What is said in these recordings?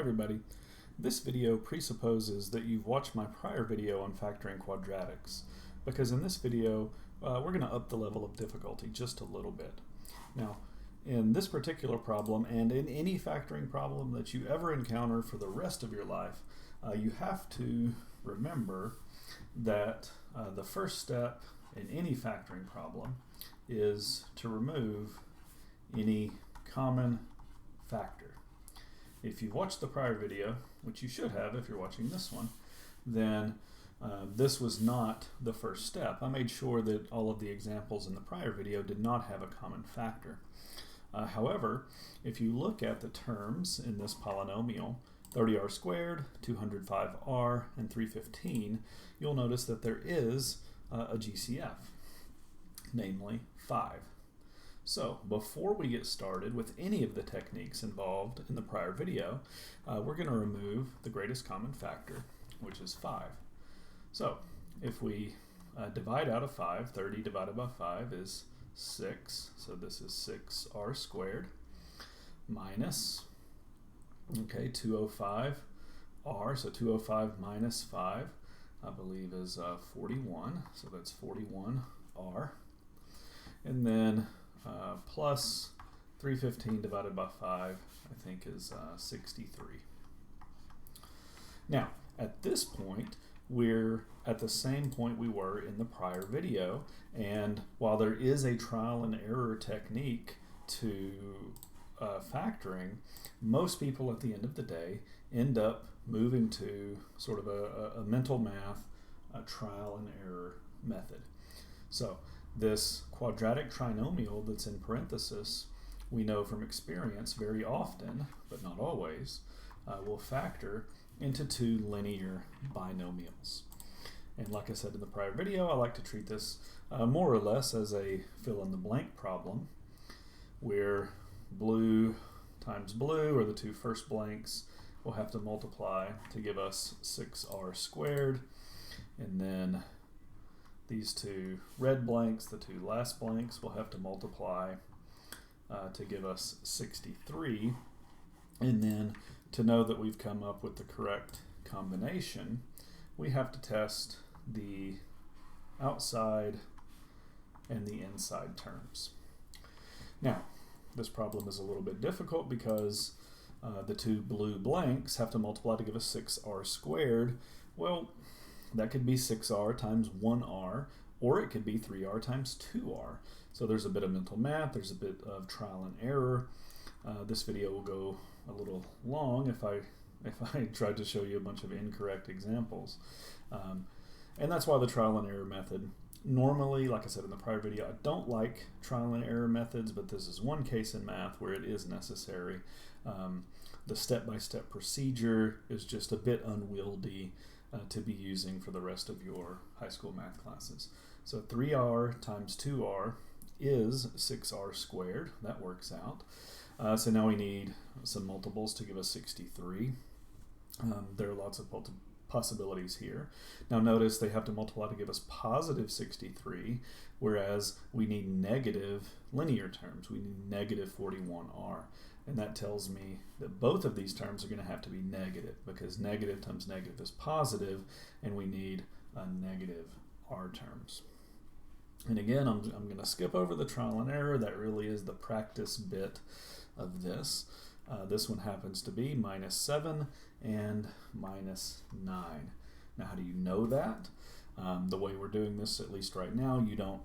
everybody. This video presupposes that you've watched my prior video on factoring quadratics, because in this video we're going to up the level of difficulty just a little bit. Now, in this particular problem, and in any factoring problem that you ever encounter for the rest of your life, you have to remember that the first step in any factoring problem is to remove any common factor. If you've watched the prior video, which you should have if you're watching this one, then this was not the first step. I made sure that all of the examples in the prior video did not have a common factor. However, if you look at the terms in this polynomial, 30r squared, 205r, and 315, you'll notice that there is a GCF, namely 5. So before we get started with any of the techniques involved in the prior video, we're going to remove the greatest common factor, which is 5. So if we divide out of 5, 30 divided by 5 is 6, so this is 6r squared, minus, 205r, so 205 minus 5, I believe is 41, so that's 41r, and then plus 315 divided by 5, I think is 63. Now, at this point, we're at the same point we were in the prior video, and while there is a trial and error technique to factoring, most people at the end of the day end up moving to sort of a mental math, a trial and error method. So this quadratic trinomial that's in parenthesis, we know from experience very often, but not always, will factor into two linear binomials. And like I said in the prior video, I like to treat this more or less as a fill-in-the-blank problem, where blue times blue, or the two first blanks, will have to multiply to give us 6r squared, and then these two red blanks, the two last blanks, will have to multiply to give us 63. And then to know that we've come up with the correct combination, we have to test the outside and the inside terms. Now, this problem is a little bit difficult because the two blue blanks have to multiply to give us 6r squared. Well, that could be 6r times 1r, or it could be 3r times 2r. So there's a bit of mental math, there's a bit of trial and error. This video will go a little long if I tried to show you a bunch of incorrect examples. And that's why the trial and error method, normally, like I said in the prior video, I don't like trial and error methods, but this is one case in math where it is necessary. The step-by-step procedure is just a bit unwieldy to be using for the rest of your high school math classes. So 3r times 2r is 6r squared. That works out. So now we need some multiples to give us 63. There are lots of possibilities here. Now notice they have to multiply to give us positive 63, whereas we need negative linear terms. We need negative 41r. And that tells me that both of these terms are going to have to be negative, because negative times negative is positive, and we need negative r terms. And again, I'm going to skip over the trial and error. That really is the practice bit of this. This one happens to be minus 7 and minus 9. Now, how do you know that? The way we're doing this, at least right now, you don't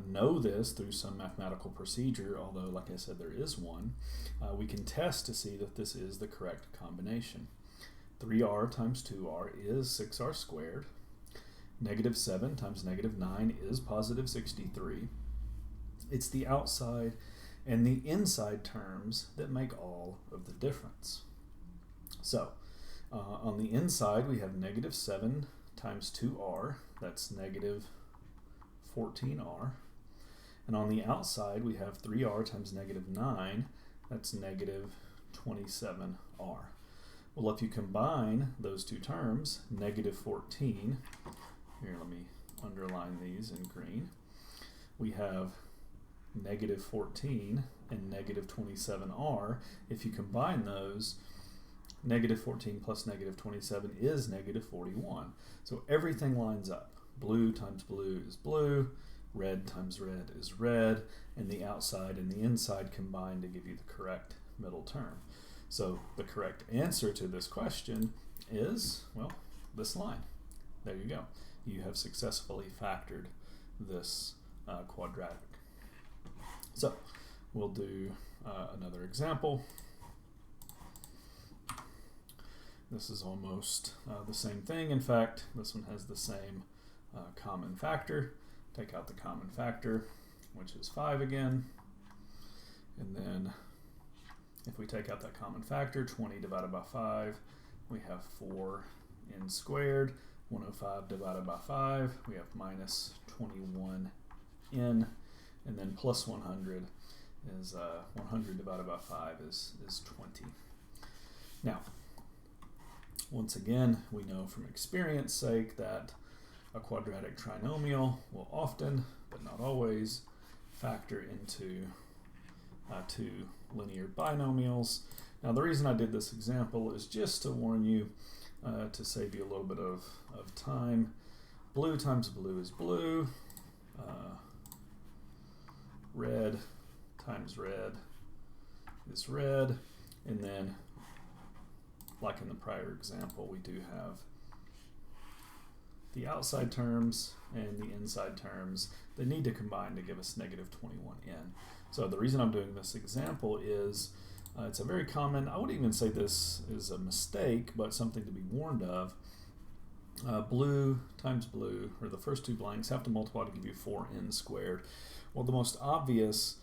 know this through some mathematical procedure, although, like I said, there is one. We can test to see that this is the correct combination. 3r times 2r is 6r squared. Negative 7 times negative 9 is positive 63. It's the outside and the inside terms that make all of the difference. So, on the inside, we have negative 7 times 2r, that's negative 14r. And on the outside, we have 3r times negative 9, that's negative 27r. Well, if you combine those two terms, negative 14, here, let me underline these in green, we have negative 14 and negative 27r. If you combine those, negative 14 plus negative 27 is negative 41. So everything lines up. Blue times blue is blue, red times red is red, and the outside and the inside combine to give you the correct middle term. So the correct answer to this question is, well, this line. There you go. You have successfully factored this quadratic. So we'll do another example. This is almost the same thing. In fact, this one has the same common factor. Take out the common factor, which is 5 again. And then if we take out that common factor, 20 divided by 5, we have 4n squared. 105 divided by 5, we have minus 21n. And then plus 100 is 100 divided by 5 is 20. Now, once again, we know from experience sake that a quadratic trinomial will often, but not always, factor into two linear binomials. Now, the reason I did this example is just to warn you, to save you a little bit of time. Blue times blue is blue. Red times red is red. And then, like in the prior example, we do have the outside terms and the inside terms. They need to combine to give us negative 21n. So the reason I'm doing this example is it's a very common, I wouldn't even say this is a mistake, but something to be warned of. Blue times blue, or the first two blanks, have to multiply to give you 4n squared. Well, the most obvious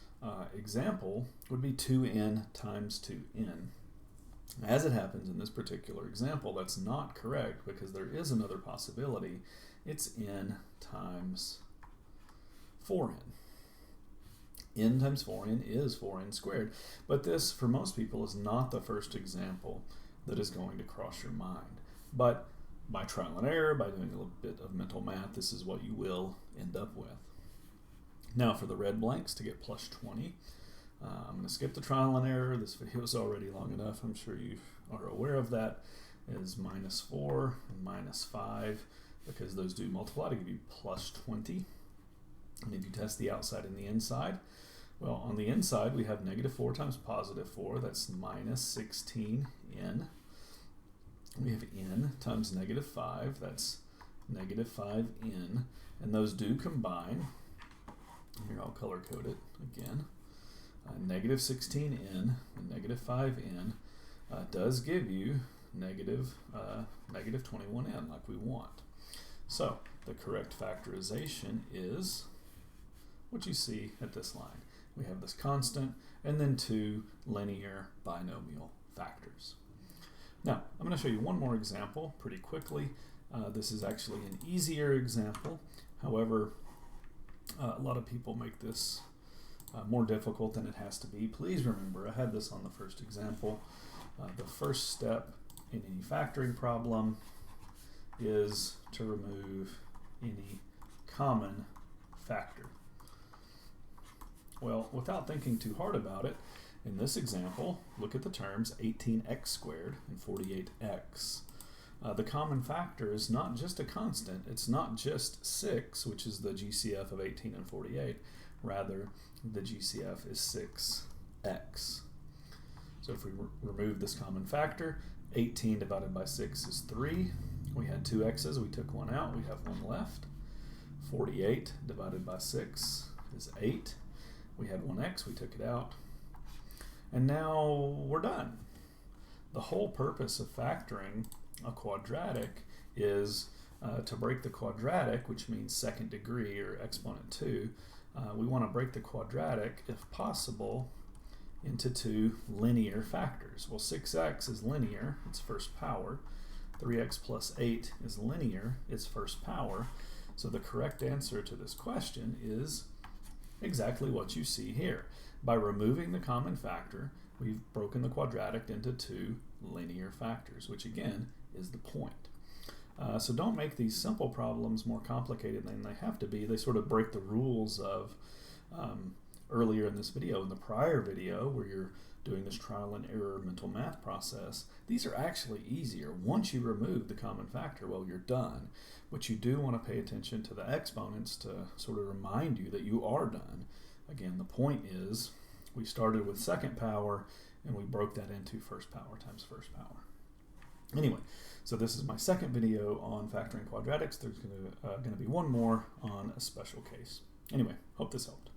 example would be 2n times 2n. As it happens in this particular example, that's not correct because there is another possibility. It's n times 4n. N times 4n is 4n squared. But this, for most people, is not the first example that is going to cross your mind. But by trial and error, by doing a little bit of mental math, this is what you will end up with. Now for the red blanks to get plus 20, I'm going to skip the trial and error. This video is already long enough. I'm sure you are aware of that. Is minus 4 and minus 5 because those do multiply to give you plus 20. And if you test the outside and the inside, well, on the inside we have negative 4 times positive 4. That's minus 16n. We have n times negative 5. That's negative 5n. And those do combine. Here, I'll color code it again. Negative 16n and negative 5n does give you negative 21n like we want. So the correct factorization is what you see at this line. We have this constant and then two linear binomial factors. Now, I'm going to show you one more example pretty quickly. This is actually an easier example. However, a lot of people make this more difficult than it has to be. Please remember, I had this on the first example. The first step in any factoring problem is to remove any common factor. Well, without thinking too hard about it, in this example, look at the terms 18x squared and 48x. The common factor is not just a constant. It's not just 6, which is the GCF of 18 and 48. Rather, the GCF is 6x. So if we remove this common factor, 18 divided by 6 is 3. We had two x's, we took one out, we have one left. 48 divided by 6 is 8. We had one x, we took it out. And now we're done. The whole purpose of factoring a quadratic is to break the quadratic, which means second degree or exponent 2. We want to break the quadratic, if possible, into two linear factors. Well, 6x is linear, its first power. 3x plus 8 is linear, its first power. So the correct answer to this question is exactly what you see here. By removing the common factor, we've broken the quadratic into two linear factors, which again is the point. So don't make these simple problems more complicated than they have to be. They sort of break the rules of earlier in this video. In the prior video, where you're doing this trial and error mental math process, these are actually easier. Once you remove the common factor, well, you're done. But you do want to pay attention to the exponents to sort of remind you that you are done. Again, the point is we started with second power and we broke that into first power times first power. Anyway, so this is my second video on factoring quadratics. There's going to be one more on a special case. Anyway, hope this helped.